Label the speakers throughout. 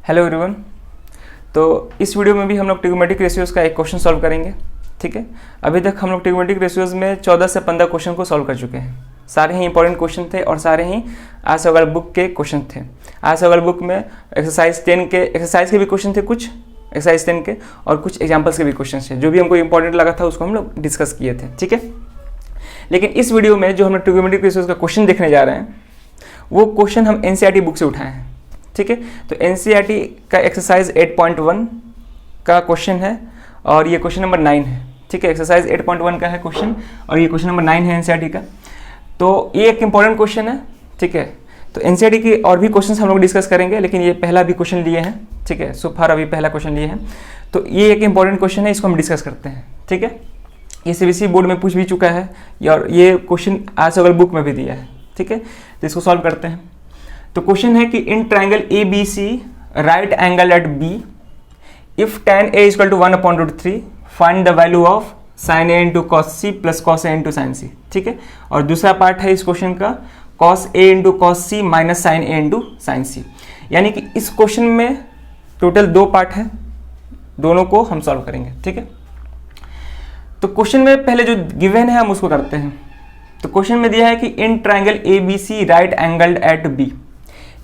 Speaker 1: Hello everyone. तो इस video में भी हम लोग ट्रिग्नोमेट्रिक रेशियोज का एक क्वेश्चन सॉल्व करेंगे। ठीक है, अभी तक हम लोग ट्रिग्नोमेट्रिक रेशियोज में 14 से 15 क्वेश्चन को सॉल्व कर चुके हैं। सारे ही इंपॉर्टेंट क्वेश्चन थे और सारे ही आज सवाल बुक के क्वेश्चन थे। आज सवाल बुक में एक्सरसाइज 10 के एक्सरसाइज के भी क्वेश्चन थे, कुछ एक्सरसाइज 10 के और कुछ एग्जाम्पल्स के भी क्वेश्चन थे। जो भी हमको इंपॉर्टेंट लगा था उसको हम लोग डिस्कस किए थे। ठीक है, लेकिन इस वीडियो में जो हम लोग ट्रिग्नोमेट्रिक रेशियोज का क्वेश्चन देखने जा रहे हैं वो क्वेश्चन हम एनसीईआरटी बुक से उठाए हैं। ठीक है, तो एनसीईआरटी का एक्सरसाइज 8.1 का क्वेश्चन है और ये क्वेश्चन नंबर 9 है। ठीक है, एक्सरसाइज 8.1 का है क्वेश्चन और ये क्वेश्चन नंबर 9 है एनसीईआरटी का। तो ये एक इंपॉर्टेंट क्वेश्चन है। ठीक है, तो एनसीईआरटी की और भी क्वेश्चन हम लोग डिस्कस करेंगे, लेकिन ये पहला भी क्वेश्चन लिए हैं। ठीक है, सो फार अभी पहला क्वेश्चन लिए हैं, तो ये एक इंपॉर्टेंट क्वेश्चन है, इसको हम डिस्कस करते हैं। ठीक है, ये सीबीएसई बोर्ड में पूछ भी चुका है और ये क्वेश्चन आज सवाल बुक में भी दिया है। ठीक है, तो इसको सॉल्व करते हैं। तो क्वेश्चन है कि in triangle A B C right angle at B if tan a equal to 1/√3 find the value of sin a into cos C plus cos a into sine C. ठीक है, और दूसरा part है इस question का cos a into cos C minus sine a into sine C. यानी कि इस क्वेश्चन में टोटल 2 पार्ट है, दोनों को हम सॉल्व करेंगे। ठीक है, तो क्वेश्चन में पहले जो गिवन है हम उसको करते हैं। तो क्वेश्चन में दिया है कि in triangle A B C right angled at B,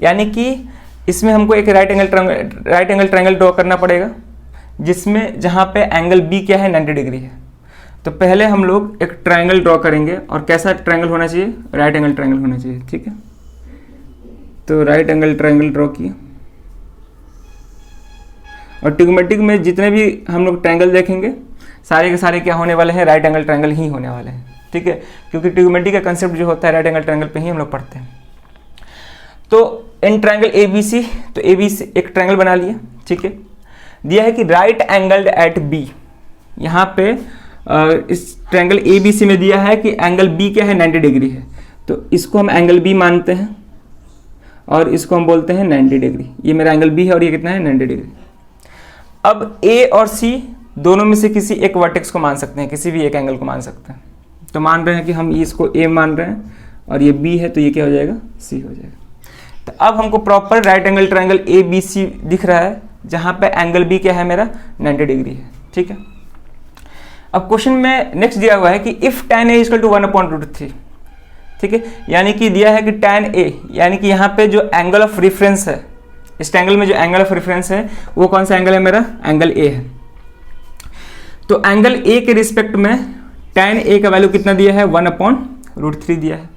Speaker 1: यानी कि इसमें हमको एक राइट एंगल ट्राइंगल ड्रॉ करना पड़ेगा जिसमें जहाँ पे एंगल बी क्या है 90 डिग्री है। तो पहले हम लोग एक ट्राइंगल ड्रॉ करेंगे और कैसा ट्राइंगल होना चाहिए, राइट एंगल ट्राइंगल होना चाहिए। ठीक है, तो राइट एंगल ट्राइंगल ड्रॉ किया और ट्रिग्नोमेट्रिक में जितने भी हम लोग ट्राइंगल देखेंगे सारे के सारे क्या होने वाले हैं, राइट एंगल ट्राइंगल ही होने वाले हैं। ठीक है, क्योंकि ट्रिग्नोमेट्री का कंसेप्ट जो होता है राइट एंगल ट्राइंगल पे ही हम लोग पढ़ते हैं। तो इन ट्राइंगल ए बी सी, तो ए बी सी एक ट्राइंगल बना लिया। ठीक है, दिया है कि राइट एंगल्ड एट बी, यहाँ पे इस ट्राइंगल ए बी सी में दिया है कि एंगल बी क्या है 90 डिग्री है। तो इसको हम एंगल बी मानते हैं और इसको हम बोलते हैं 90 डिग्री। ये मेरा एंगल बी है और ये कितना है 90 डिग्री। अब ए और सी दोनों में से किसी एक वर्टेक्स को मान सकते हैं, किसी भी एक एंगल को मान सकते हैं। तो मान रहे हैं कि हम इसको ए मान रहे हैं और ये बी है, तो ये क्या हो जाएगा, सी हो जाएगा। तो अब हमको proper right angle triangle A B C दिख रहा है जहां पे एंगल बी क्या है मेरा 90 डिग्री है। ठीक है, अब क्वेश्चन में नेक्स्ट दिया हुआ है कि if tan a equal to 1/√3। ठीक है, यानी कि दिया है कि tan a, यानी कि यहाँ पे जो एंगल ऑफ रेफरेंस है, इस ट्रायंगल में जो एंगल ऑफ रेफरेंस है वो कौन सा एंगल है मेरा, एंगल a है। तो एंगल a के रिस्पेक्ट में tan a का वैल्यू कितना दिया है, 1/√3 दिया है।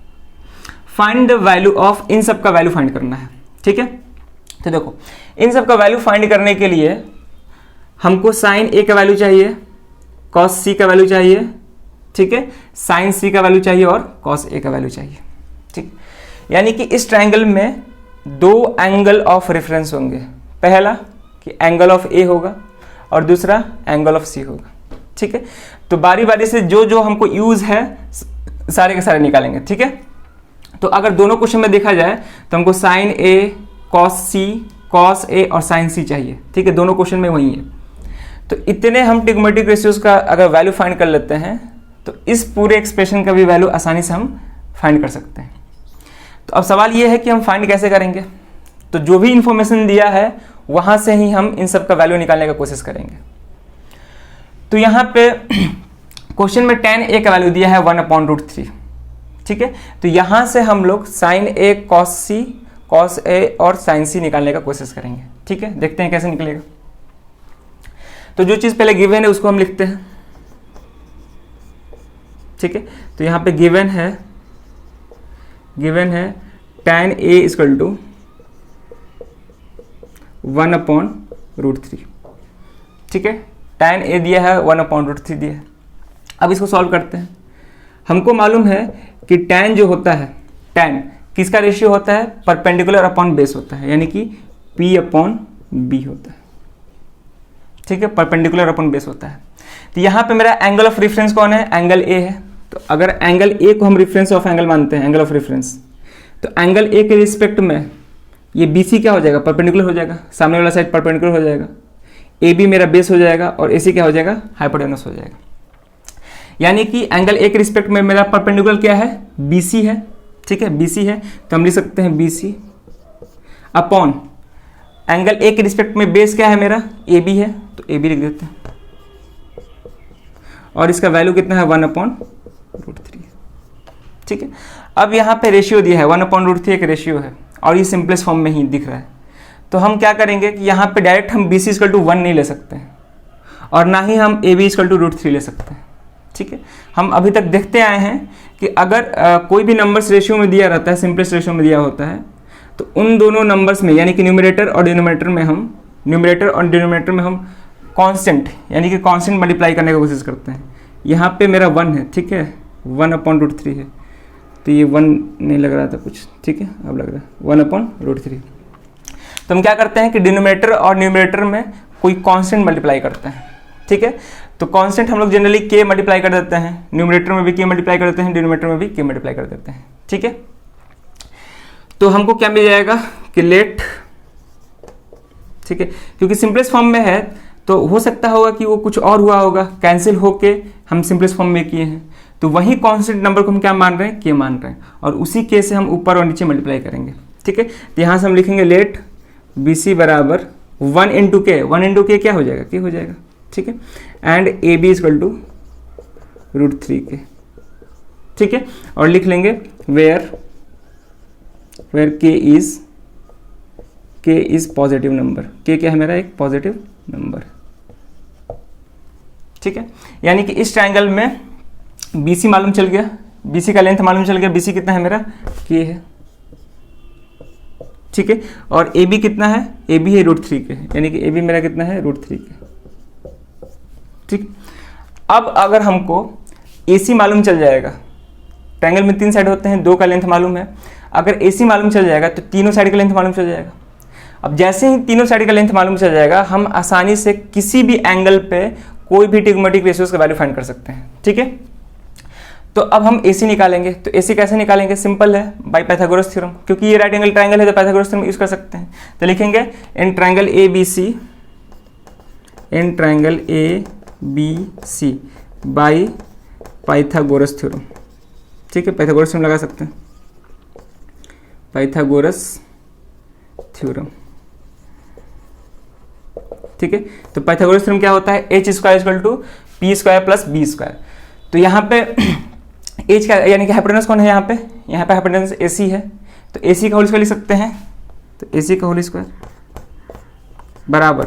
Speaker 1: फाइंड द वैल्यू ऑफ, इन सब का वैल्यू फाइंड करना है। ठीक है, तो देखो इन सब का वैल्यू फाइंड करने के लिए हमको साइन a का वैल्यू चाहिए, कॉस c का वैल्यू चाहिए, ठीक है, साइन c का वैल्यू चाहिए और कॉस a का वैल्यू चाहिए। ठीक, यानी कि इस ट्रायंगल में 2 एंगल ऑफ रेफरेंस होंगे। पहला कि एंगल ऑफ a होगा और दूसरा एंगल ऑफ c होगा। ठीक है, तो बारी बारी से जो जो हमको यूज है सारे के सारे निकालेंगे। ठीक है, तो अगर दोनों क्वेश्चन में देखा जाए तो हमको साइन a, कॉस a और साइन c चाहिए। ठीक है, दोनों क्वेश्चन में वही है। तो इतने हम ट्रिग्नोमेट्रिक रेशियोज का अगर वैल्यू फाइंड कर लेते हैं तो इस पूरे एक्सप्रेशन का भी वैल्यू आसानी से हम फाइंड कर सकते हैं। तो अब सवाल ये है कि हम फाइंड कैसे करेंगे। तो जो भी इंफॉर्मेशन दिया है वहां से ही हम इन सब का वैल्यू निकालने का कोशिश करेंगे। तो यहाँ पे क्वेश्चन में tan a का वैल्यू दिया है 1/√3। ठीक है, तो यहां से हम लोग साइन a, कॉस a और साइन c निकालने का कोशिश करेंगे। ठीक है, देखते हैं कैसे निकलेगा। तो जो चीज पहले गिवन है उसको हम लिखते हैं। ठीक है, तो यहां पे गिवन है tan a इक्वल टू 1/√3। ठीक है, tan a दिया है 1/√3 दिया है। अब इसको सॉल्व करते हैं। हमको मालूम है कि tan जो होता है, tan किसका रेशियो होता है, परपेंडिकुलर अपॉन बेस होता है, यानी कि P/B होता है। ठीक है, परपेंडिकुलर अपॉन बेस होता है। तो यहाँ पे मेरा एंगल ऑफ रेफरेंस कौन है, एंगल a है। तो अगर एंगल a को हम रेफरेंस ऑफ एंगल मानते हैं, एंगल ऑफ रेफरेंस, तो एंगल a के रिस्पेक्ट में ये BC क्या हो जाएगा, परपेंडिकुलर हो जाएगा, सामने वाला साइड परपेंडिकुलर हो जाएगा। AB मेरा बेस हो जाएगा और AC क्या हो जाएगा, हाइपोटेनस हो जाएगा। यानी कि एंगल a के रिस्पेक्ट में मेरा परपेंडिकुलर क्या है, BC है। ठीक है, BC है, तो हम लिख सकते हैं BC अपॉन एंगल ए के रिस्पेक्ट में बेस क्या है मेरा, ए बी है, तो ए बी लिख देते हैं, और इसका वैल्यू कितना है 1/√3। ठीक है, अब यहाँ पे रेशियो दिया है 1/√3 एक रेशियो है, और ये सिंपलेस्ट फॉर्म में ही दिख रहा है। तो हम क्या करेंगे कि यहाँ पे डायरेक्ट हम BC = 1 नहीं ले सकते हैं, और ना ही हम AB = √3 ले सकते हैं। ठीक है, हम अभी तक देखते आए हैं कि अगर कोई भी नंबर्स रेशियो में दिया रहता है, सिंपलेस्ट रेशियो में दिया होता है, तो उन दोनों नंबर्स में यानी कि न्यूमरेटर और डिनोमिनेटर में हम कांस्टेंट यानी कि कांस्टेंट मल्टीप्लाई करने की कोशिश करते हैं। यहाँ पे मेरा 1 है, ठीक है, 1/√3 है, तो ये 1 नहीं लग रहा था कुछ, ठीक है, अब लग रहा है 1/√3। तो हम क्या करते हैं कि डिनोमिनेटर और न्यूमरेटर में कोई कांस्टेंट मल्टीप्लाई करते हैं। ठीक है, तो कांस्टेंट हम लोग जनरली k मल्टीप्लाई कर देते हैं, न्यूमरेटर में भी k मल्टीप्लाई कर देते हैं, डिनोमिनेटर में भी k मल्टीप्लाई कर देते हैं। ठीक है, तो हमको क्या मिल जाएगा कि लेट, ठीक है, क्योंकि सिंपलेस्ट फॉर्म में है तो हो सकता होगा कि वो कुछ और हुआ होगा, कैंसिल होके हम सिंपलेस्ट फॉर्म में किए हैं, तो वही कांस्टेंट नंबर को हम क्या मान रहे हैं, k मान रहे हैं, और उसी k से हम ऊपर और नीचे मल्टीप्लाई करेंगे। ठीक है, तो यहाँ से हम लिखेंगे लेट BC = 1 × k, 1 × k क्या हो जाएगा, k हो जाएगा। ठीक है, एंड AB = √3k। ठीक है, और लिख लेंगे where k is positive number, k क्या है मेरा, एक पॉजिटिव नंबर। ठीक है, यानी कि इस ट्रायंगल में BC मालूम चल गया, BC का लेंथ मालूम चल गया, BC कितना है मेरा, k है। ठीक है, और AB कितना है, AB है √3k, यानी कि AB मेरा कितना है, √3k। ठीक, अब अगर हमको AC मालूम चल जाएगा, ट्रायंगल में 3 साइड होते हैं, 2 का लेंथ मालूम है, अगर AC मालूम चल जाएगा तो तीनों साइड का लेंथ मालूम चल जाएगा। अब जैसे ही तीनों साइड का लेंथ मालूम चल जाएगा, हम आसानी से किसी भी एंगल पे कोई भी ट्रिग्नोमेट्रिक रेशियोज का वैल्यू फाइंड कर सकते हैं। ठीक है, तो अब हम AC निकालेंगे, तो AC कैसे निकालेंगे, सिंपल है, बाय पाइथागोरस थ्योरम, क्योंकि ये राइट एंगल ट्रायंगल है तो पाइथागोरस थ्योरम यूज कर सकते हैं। तो लिखेंगे in triangle ABC by Pythagoras theorem. ठीक है, पाइथागोरस थ्योरम लगा सकते हैं, पाइथागोरस थ्योरम। ठीक है, तो पाइथागोरस थ्योरम क्या होता है, h² = p² + b²। तो यहाँ पे h का यानी कि हाइपोटेनस कौन है, यहाँ पे हाइपोटेनस AC है, तो AC का होल स्क्वायर लिख सकते हैं, तो AC का होल स्क्वायर बराबर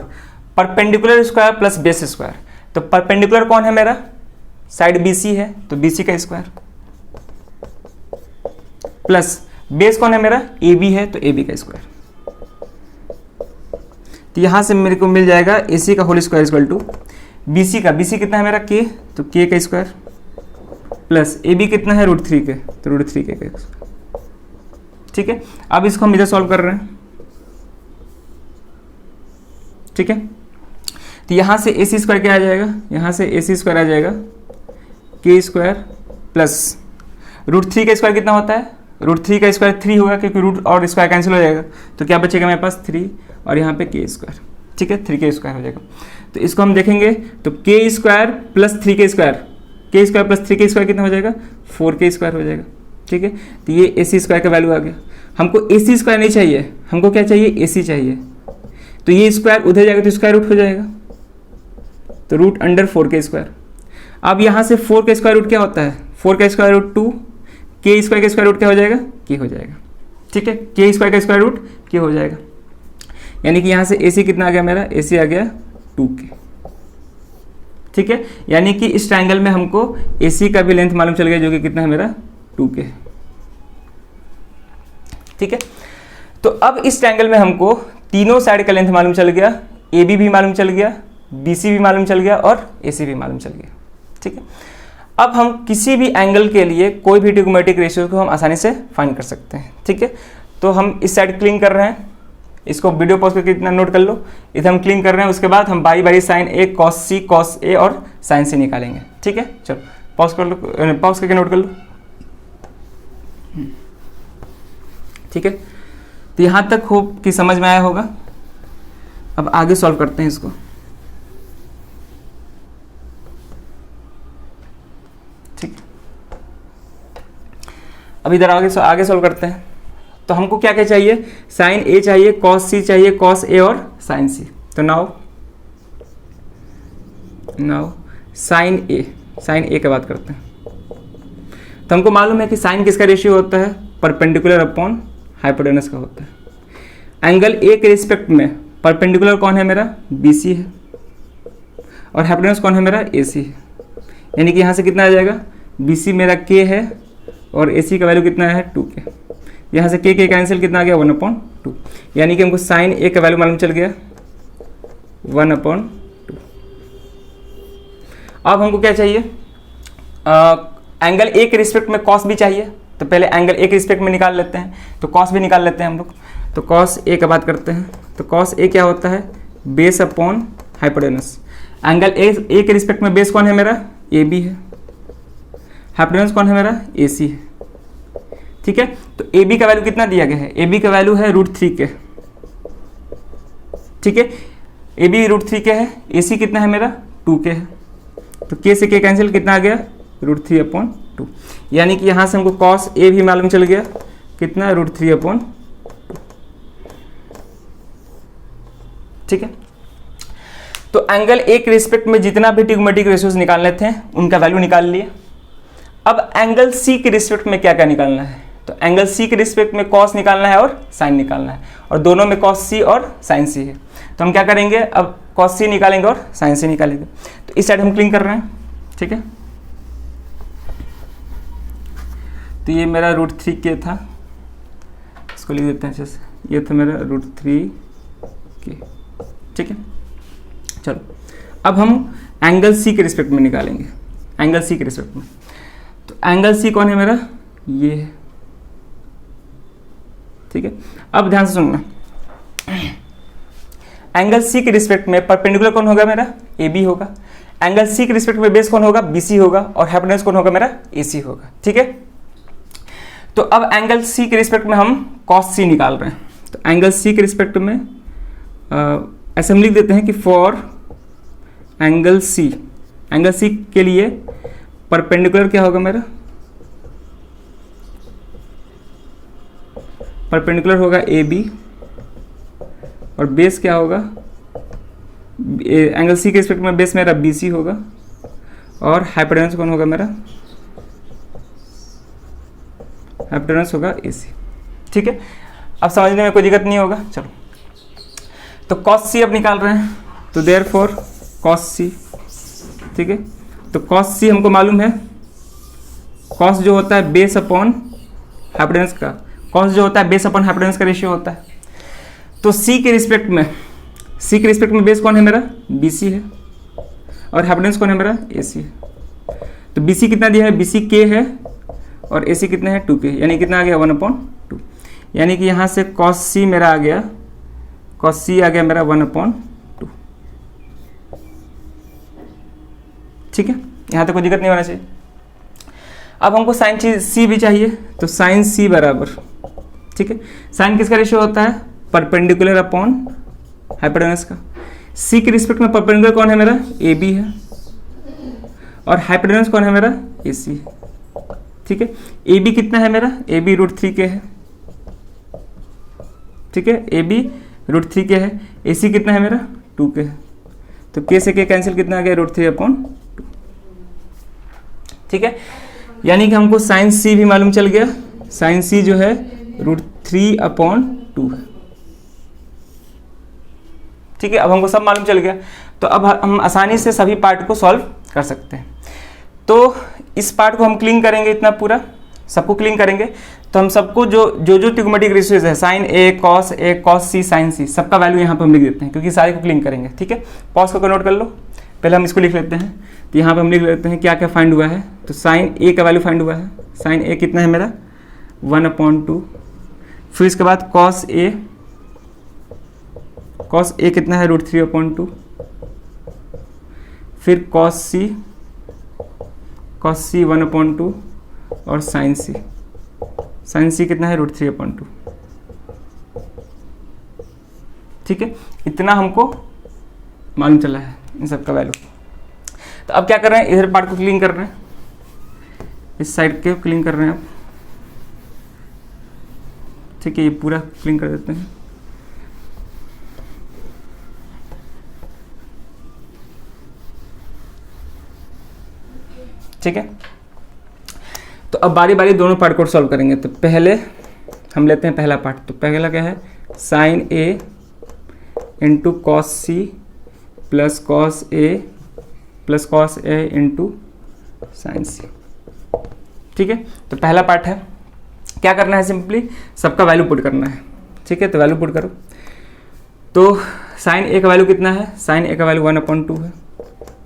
Speaker 1: perpendicular square plus base square. तो परपेंडिकुलर कौन है मेरा, साइड BC है, तो BC का स्क्वायर, प्लस बेस कौन है मेरा, AB है, तो AB का स्क्वायर। तो यहां से मेरे को मिल जाएगा AC का होल स्क्वायर = BC कितना है मेरा, k, तो k का स्क्वायर, प्लस AB कितना है, √3k, तो √3k का स्क्वायर। ठीक है, अब इसको हम इधर सॉल्व कर रहे हैं। ठीक है, तो यहां से AC² क्या आ जाएगा, यहां से AC² आ जाएगा k² प्लस √3 का स्क्वायर कितना होता है, √3 का स्क्वायर 3 होगा, क्योंकि रूट और स्क्वायर कैंसिल हो जाएगा, तो क्या बचेगा मेरे पास 3, और यहाँ पे k²। ठीक है, 3k² हो जाएगा। तो इसको हम देखेंगे तो k² + 3k², k² + 3k² कितना हो जाएगा, 4k² हो जाएगा। ठीक है, तो ये AC² का वैल्यू आ गया। हमको AC² नहीं चाहिए, हमको क्या चाहिए, AC चाहिए, तो ये स्क्वायर उधर जाएगा तो स्क्वायर रूट हो जाएगा, तो √4k²। अब यहाँ से 4 का स्क्वायर रूट क्या होता है, 4 का स्क्वायर रूट 2, k² का स्क्वायर रूट क्या हो जाएगा, k हो जाएगा। ठीक है, k² का स्क्वायर रूट k हो जाएगा, यानी कि यहाँ से AC कितना आ गया मेरा, AC आ गया 2k। ठीक है, यानी कि इस ट्रायंगल में हमको AC का भी लेंथ मालूम चल गया, जो कि कितना है मेरा 2k। ठीक है, तो अब इस ट्रायंगल में हमको तीनों साइड का लेंथ मालूम चल गया, AB भी मालूम चल गया, BC भी मालूम चल गया, और AC भी मालूम चल गया। ठीक है, अब हम किसी भी एंगल के लिए कोई भी ट्रिग्नोमेट्रिक रेशियो को हम आसानी से फाइंड कर सकते हैं। ठीक है, तो हम इस साइड क्लीन कर रहे हैं, इसको वीडियो पॉज करके इतना नोट कर लो, इधर हम क्लीन कर रहे हैं, उसके बाद हम बारी बारी sine A cos C cos A और साइन C निकालेंगे। ठीक है, चलो पॉज कर लो, पॉज करके नोट कर लो। ठीक है, तो यहाँ तक होप कि समझ में आया होगा। अब आगे सॉल्व करते हैं इसको। ठीक, अब इधर आगे सॉल्व करते हैं। तो हमको क्या क्या चाहिए, साइन ए चाहिए, कॉस सी चाहिए, कॉस ए और साइन सी। तो नाउ साइन ए की बात करते हैं। तो हमको मालूम है कि साइन किसका रेशियो होता है, परपेंडिकुलर अपॉन हाइपोटेनस का होता है। एंगल ए के रिस्पेक्ट में परपेंडिकुलर कौन है मेरा, BC है, और हाइपोटेनस कौन है मेरा, AC है। यानी कि यहाँ से कितना आ जाएगा, BC मेरा K है और AC का वैल्यू कितना है 2K। यहाँ से K कैंसिल, कितना आ गया 1/2। यानी कि हमको साइन ए का वैल्यू मालूम चल गया 1/2। अब हमको क्या चाहिए, एंगल ए के रिस्पेक्ट में कॉस भी चाहिए। तो पहले एंगल ए के रिस्पेक्ट में निकाल लेते हैं, तो कॉस भी निकाल लेते हैं हम लोग। तो कॉस ए का बात करते हैं। तो कॉस ए क्या होता है, base upon hypotenuse. Angle A के रिस्पेक्ट में बेस कौन है मेरा, AB है, हाइपोटेनस कौन है मेरा, AC है। ठीक है, तो AB का वैल्यू कितना दिया गया है, AB का वैल्यू है √3K। ठीक है, AB √3K है, AC कितना है मेरा 2K है। तो K से K कैंसिल, कितना आ गया √3/2। यानी कि यहां से हमको कॉस ए भी मालूम चल गया, कितना √3/2। ठीक है, तो एंगल ए के रिस्पेक्ट में जितना भी ट्रिग्नोमेट्रिक रेशियोज निकालने थे उनका वैल्यू निकाल लिए। अब एंगल सी के रिस्पेक्ट में क्या क्या निकालना है, तो एंगल सी के रिस्पेक्ट में कॉस निकालना है और साइन निकालना है, और दोनों में कॉस सी और साइन सी है। तो हम क्या करेंगे, अब कॉस सी निकालेंगे और साइन सी निकालेंगे। तो इस साइड हम क्लीन कर रहे हैं। ठीक है, तो ये मेरा √3K था, इसको लिख देते हैं अच्छे से, ये था मेरा √3K। ठीक है, चलो अब हम एंगल सी के रिस्पेक्ट में निकालेंगे, एंगल सी के रिस्पेक्ट में। तो एंगल सी कौन है मेरा, ये है। ठीक है, अब ध्यान से सुनना, एंगल सी के रिस्पेक्ट में परपेंडिकुलर कौन होगा मेरा, AB होगा। एंगल सी के रिस्पेक्ट में बेस कौन होगा, BC होगा, और हाइपोटेनस कौन होगा मेरा, AC होगा। ठीक है, तो अब एंगल सी के रिस्पेक्ट में हम कॉस सी निकाल रहे हैं। तो एंगल सी के रिस्पेक्ट में ऐसे हम लिख देते हैं कि फॉर एंगल सी के लिए परपेंडिकुलर क्या होगा मेरा, परपेंडिकुलर होगा AB, और बेस क्या होगा, एंगल सी के रिस्पेक्ट में बेस मेरा BC होगा, और हाइपोटेनस कौन होगा मेरा, हाइपोटेनस होगा AC। ठीक है, अब समझने में कोई दिक्कत नहीं होगा। चलो, तो कॉस सी अब निकाल रहे हैं, तो देयरफॉर कॉस सी। ठीक है, तो कॉस सी हमको मालूम है, कॉस जो होता है बेस अपॉन हाइपोटेनस का, कॉस जो होता है बेस अपॉन हाइपोटेनस का रेशियो होता है। तो सी के रिस्पेक्ट में बेस कौन है मेरा, BC है, और हाइपोटेनस कौन है मेरा, AC है। तो BC कितना दिया है, BC K है, और AC कितना है 2K, यानी कितना आ गया 1/2। यानी कि यहाँ से कॉस सी मेरा आ गया, कॉस सी आ गया मेरा 1/2। ठीक है, यहाँ तक कोई दिक्कत नहीं होना चाहिए। अब हमको साइन सी भी चाहिए, तो साइन सी बराबर, ठीक है, साइन किसका रेशियो होता है, परपेंडिकुलर अपॉन हाइपोटेनस का। सी के रिस्पेक्ट में परपेंडिकुलर कौन है मेरा, AB है, और हाइपोटेनस कौन है मेरा, AC है। ठीक है, AB कितना है मेरा, AB √3K है। ठीक है, AB √3K है, AC कितना है मेरा 2K है। तो K से K कैंसिल, कितना आ गया √3/2। ठीक है, यानी कि हमको साइन सी भी मालूम चल गया, साइन सी जो है √3/2 है। ठीक है, अब हमको सब मालूम चल गया, तो अब हम आसानी से सभी पार्ट को सॉल्व कर सकते हैं। तो इस पार्ट को हम क्लीन करेंगे, इतना पूरा सबको क्लीन करेंगे। तो हम सबको जो ट्रिग्नोमेट्रिक रेशियोज है, साइन ए, कॉस सी, साइन सी, सबका वैल्यू यहाँ पर हम लिख देते हैं, क्योंकि सारे को क्लीन करेंगे। ठीक है, पॉज को नोट कर लो, पहले हम इसको लिख लेते हैं। तो यहाँ पे हम लिख लेते हैं क्या क्या फाइंड हुआ है। तो साइन ए का वैल्यू फाइंड हुआ है, साइन ए कितना है मेरा 1/2। फिर इसके बाद कॉस ए कितना है √3/2। फिर कॉस सी 1/2, और साइन सी कितना है √3/2। ठीक है, इतना हमको मालूम चला है इन सब का वैल्यू। तो अब क्या कर रहे हैं, इधर पार्ट को क्लीन कर रहे हैं, इस साइड के क्लीन कर रहे हैं अब। ठीक है, ये पूरा क्लीन कर देते हैं। ठीक है, तो अब बारी बारी दोनों पार्ट को सॉल्व करेंगे। तो पहले हम लेते हैं पहला पार्ट। तो पहला क्या है, sine A into cos C plus cos A into sine C. ठीक है, तो पहला पार्ट है, क्या करना है, सिंपली सबका वैल्यू पुट करना है। ठीक है, तो वैल्यू पुट करो। तो साइन ए का वैल्यू कितना है, साइन ए का वैल्यू 1/2 है,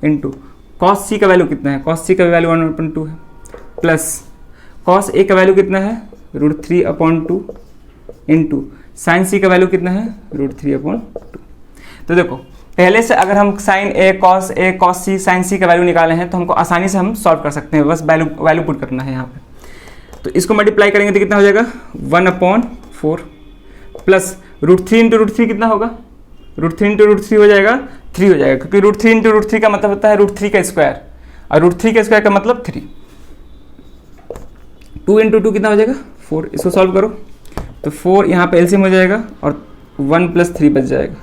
Speaker 1: इंटू कॉस सी का वैल्यू कितना है, कॉस सी का वैल्यू 1/2 है, प्लस कॉस ए का वैल्यू कितना है, √3/2, इंटू साइन सी का वैल्यू कितना है, √3/2। तो देखो पहले से अगर हम साइन ए कॉस सी साइन सी का वैल्यू निकाले हैं तो हमको आसानी से हम सॉल्व कर सकते हैं, बस वैल्यू पुट करना है यहाँ पे। तो इसको मल्टीप्लाई करेंगे तो कितना हो जाएगा, 1/4 प्लस √3 इंटू √3 कितना होगा, √3 इंटू √3 हो जाएगा 3 हो जाएगा, क्योंकि √3 इंटू √3 का मतलब होता है √3 का स्क्वायर, और √3 का स्क्वायर का मतलब 3। 2 इंटू 2 कितना हो जाएगा, 4। इसको सॉल्व करो तो 4 यहाँ पे एलसीएम हो जाएगा और 1 + 3 बच जाएगा,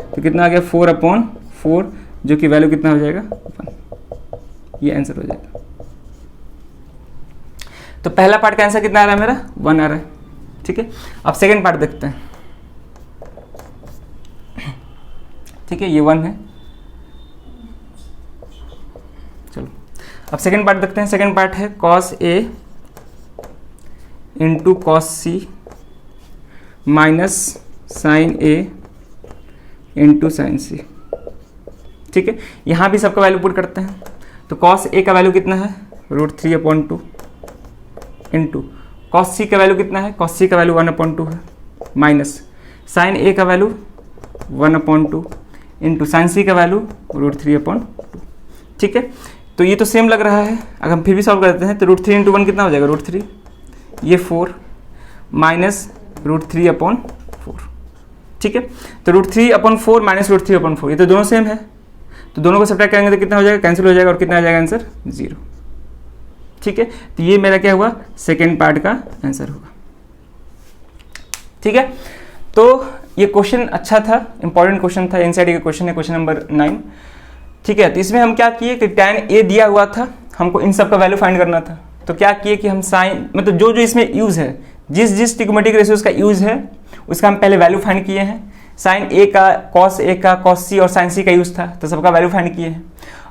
Speaker 1: तो कितना आ गया 4/4, जो कि वैल्यू कितना हो जाएगा 1। ये आंसर हो जाएगा। तो पहला पार्ट का आंसर कितना आ रहा है मेरा, 1 आ रहा है। ठीक है, अब सेकेंड पार्ट देखते हैं। ठीक है, ये 1 है। चलो अब सेकेंड पार्ट देखते हैं। सेकेंड पार्ट है cos A into cos C minus sign A into sine C. ठीक है, यहाँ भी सबका वैल्यू पुट करते हैं। तो कॉस ए का वैल्यू कितना है, √3/2, इंटू कॉस सी का वैल्यू कितना है, कॉस सी का वैल्यू 1/2 है, माइनस साइन ए का वैल्यू 1/2, इंटू साइन सी का वैल्यू √3/2। ठीक है, तो ये तो सेम लग रहा है, अगर हम फिर भी सॉल्व करते हैं तो √3 इंटू 1 कितना हो जाएगा, √3, ये 4 माइनस √3/4। ठीक है, तो √3/4 माइनस √3/4, ये तो दोनों सेम है, तो दोनों को सब्ट्रैक्ट करेंगे तो कितना हो जाएगा, कैंसिल हो जाएगा, और कितना आ जाएगा आंसर 0। ठीक है, तो ये मेरा क्या हुआ, सेकेंड पार्ट का आंसर होगा। ठीक है, तो ये क्वेश्चन अच्छा था, इंपॉर्टेंट क्वेश्चन था, एनसीईआरटी का क्वेश्चन है, क्वेश्चन नंबर 9। ठीक है, तो इसमें हम क्या किए कि tan ए दिया हुआ था, हमको इन सब का वैल्यू फाइंड करना था। तो क्या किए कि हम साइन, मतलब जो जो इसमें यूज़ है, जिस ट्रिग्नोमेट्रिक रेशियोज का यूज़ है उसका हम पहले वैल्यू फाइंड किए हैं। साइन ए का, कॉस सी और साइन सी का यूज़ था, तो सबका वैल्यू फाइंड किए हैं,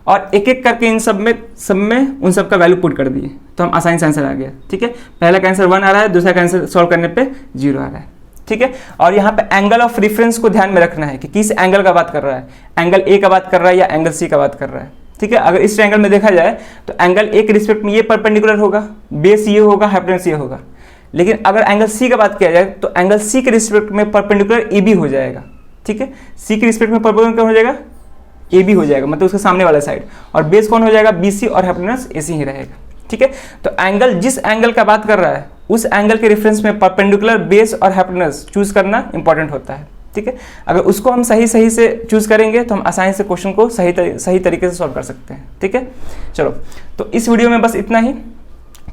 Speaker 1: और एक एक करके इन सब में उन सब का वैल्यू पुट कर दिए, तो हम आसानी से आंसर आ गया। ठीक है, पहला का आंसर 1 आ रहा है, दूसरा का आंसर सॉल्व करने पे 0 आ रहा है। ठीक है, और यहाँ पे एंगल ऑफ रेफरेंस को ध्यान में रखना है कि किस एंगल का बात कर रहा है, एंगल ए का बात कर रहा है या एंगल सी का बात कर रहा है। ठीक है, अगर इस ट्रायंगल में देखा जाए तो एंगल ए के रिस्पेक्ट में ये परपेंडिकुलर होगा, बेस ये होगा, हाइपोटेनस ये होगा, लेकिन अगर एंगल सी का बात किया जाए तो एंगल सी के रिस्पेक्ट में परपेंडिकुलर ए बी हो जाएगा। ठीक है, सी के रिस्पेक्ट में परपेंडिकुलर कौन हो जाएगा, ए बी हो जाएगा, मतलब उसके सामने वाला साइड, और बेस कौन हो जाएगा, बी सी, और हाइपोटेनस ए सी ही रहेगा। ठीक है, तो एंगल जिस एंगल का बात कर रहा है उस एंगल के रेफरेंस में परपेंडिकुलर, बेस और हाइपोटेनस चूज करना इंपॉर्टेंट होता है। ठीक है, अगर उसको हम सही से चूज करेंगे तो हम आसानी से क्वेश्चन को सही तरीके से सॉल्व कर सकते हैं। ठीक है, चलो तो इस वीडियो में बस इतना ही।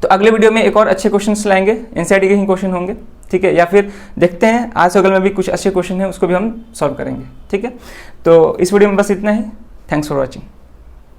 Speaker 1: तो अगले वीडियो में एक और अच्छे क्वेश्चन लाएंगे, एनसीईआरटी के ही क्वेश्चन होंगे। ठीक है, या फिर देखते हैं आज से अगल में भी कुछ अच्छे क्वेश्चन हैं, उसको भी हम सॉल्व करेंगे। ठीक है, तो इस वीडियो में बस इतना ही। Thanks for watching.